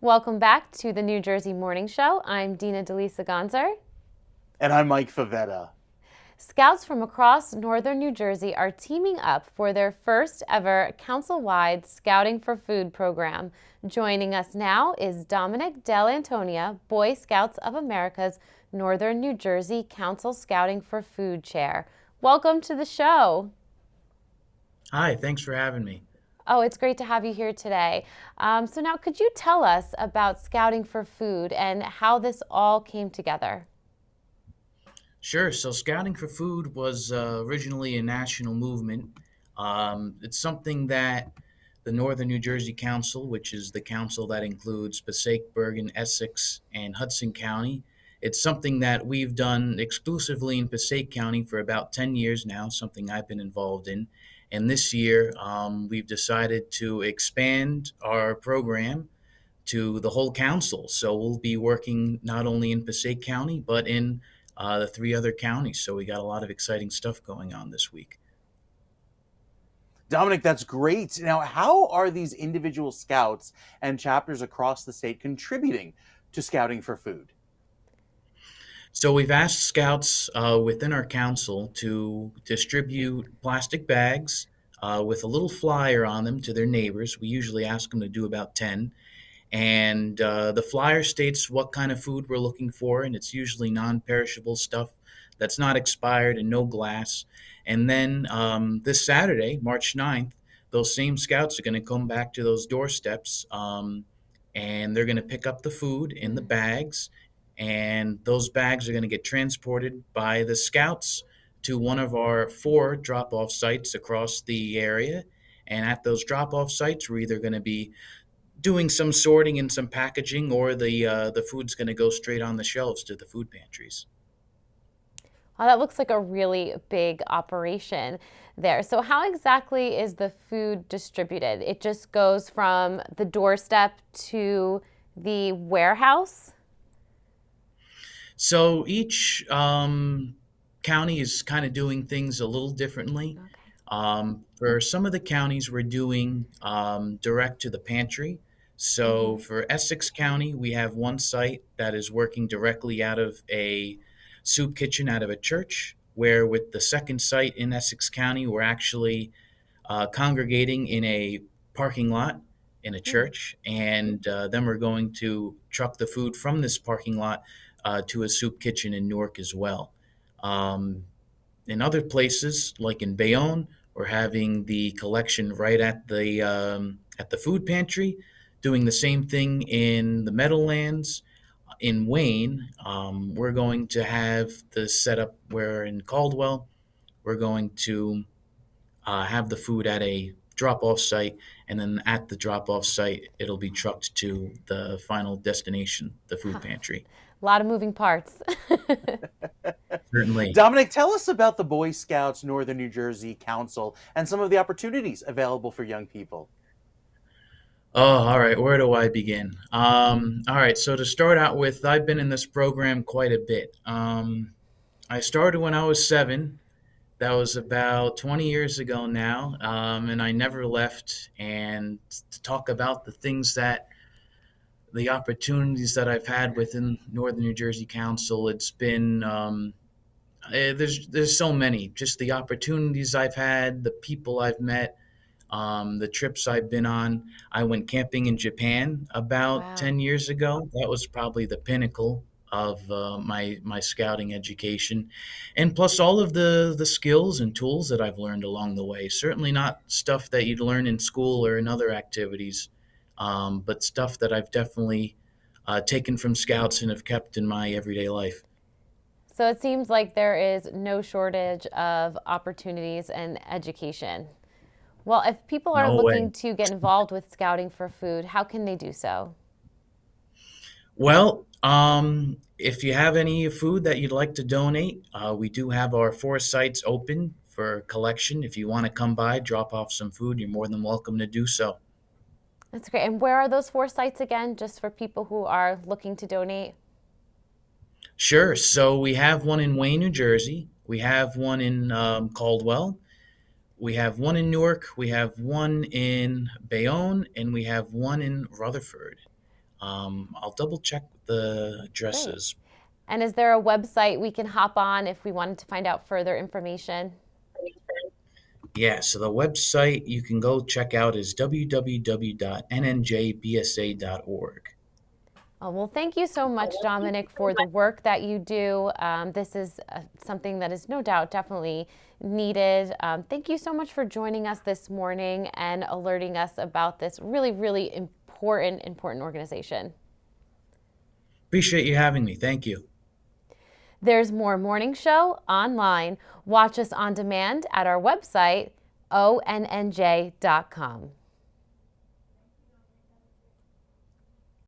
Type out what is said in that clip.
Welcome back to the New Jersey Morning Show. I'm Dina Delisa Gonzer. And I'm Mike Favetta. Scouts from across northern New Jersey are teaming up for their first ever council-wide Scouting for Food program. Joining us now is Dominic Dell Antonia, Boy Scouts of America's Northern New Jersey Council Scouting for Food Chair. Welcome to the show. Hi, thanks for having me. Oh, it's great to have you here today. So now, could you tell us about Scouting for Food and how this all came together? Sure. So, Scouting for Food was originally a national movement. It's something that the Northern New Jersey Council, which is the council that includes Passaic, Bergen, Essex, and Hudson County, it's something that we've done exclusively in Passaic County for about 10 years now, something I've been involved in. And this year, we've decided to expand our program to the whole council. So we'll be working not only in Passaic County, but in the three other counties. So we got a lot of exciting stuff going on this week. Dominic, that's great. Now, how are these individual scouts and chapters across the state contributing to Scouting for Food? So we've asked scouts within our council to distribute plastic bags with a little flyer on them to their neighbors. We usually ask them to do about 10. And the flyer states what kind of food we're looking for, and it's usually non-perishable stuff that's not expired and no glass. And then this Saturday, March 9th, those same scouts are going to come back to those doorsteps, and they're going to pick up the food in the bags, and those bags are going to get transported by the scouts to one of our 4 drop-off sites across the area. And at those drop-off sites, we're either going to be doing some sorting and some packaging, or the food's going to go straight on the shelves to the food pantries. Well, that looks like a really big operation there. So how exactly is the food distributed? It just goes from the doorstep to the warehouse? So each county is kind of doing things a little differently. Okay. For some of the counties, we're doing direct to the pantry. So for Essex County, we have one site that is working directly out of a soup kitchen out of a church, where with the second site in Essex County, we're actually congregating in a parking lot in a church, and then we're going to truck the food from this parking lot to a soup kitchen in Newark as well. Um, in other places, like in Bayonne, we're having the collection right at the food pantry. Doing the same thing in the Meadowlands. In Wayne, we're going to have the setup where in Caldwell, we're going to have the food at a drop-off site, and then at the drop-off site, it'll be trucked to the final destination, the food pantry. A lot of moving parts. Certainly. Dominic, tell us about the Boy Scouts Northern New Jersey Council and some of the opportunities available for young people. Oh, all right. Where do I begin? All right. So to start out with, I've been in this program quite a bit. I started when I was 7. That was about 20 years ago now, and I never left. And to talk about the opportunities that I've had within Northern New Jersey Council, it's been there's so many. Just the opportunities I've had, the people I've met, the trips I've been on. I went camping in Japan about Wow. 10 years ago. That was probably the pinnacle of my scouting education. And plus all of the skills and tools that I've learned along the way. Certainly not stuff that you'd learn in school or in other activities, but stuff that I've definitely taken from scouts and have kept in my everyday life. So it seems like there is no shortage of opportunities and education. Well, if people are No way. looking to get involved with Scouting for Food, how can they do so? Well, if you have any food that you'd like to donate, we do have our 4 sites open for collection. If you want to come by, drop off some food, you're more than welcome to do so. That's great. And where are those 4 sites again, just for people who are looking to donate? Sure. So we have one in Wayne, New Jersey. We have one in Caldwell. We have one in Newark. We have one in Bayonne, and we have one in Rutherford. I'll double check the Great. addresses. And is there a website we can hop on if we wanted to find out further information? Yeah, so the website you can go check out is www.nnjbsa.org. Oh, well, thank you so much, Dominic, for the work that you do. This is something that is no doubt definitely needed. Thank you so much for joining us this morning and alerting us about this really, really important organization. Appreciate you having me. Thank you. There's more Morning Show online. Watch us on demand at our website, ONNJ.com.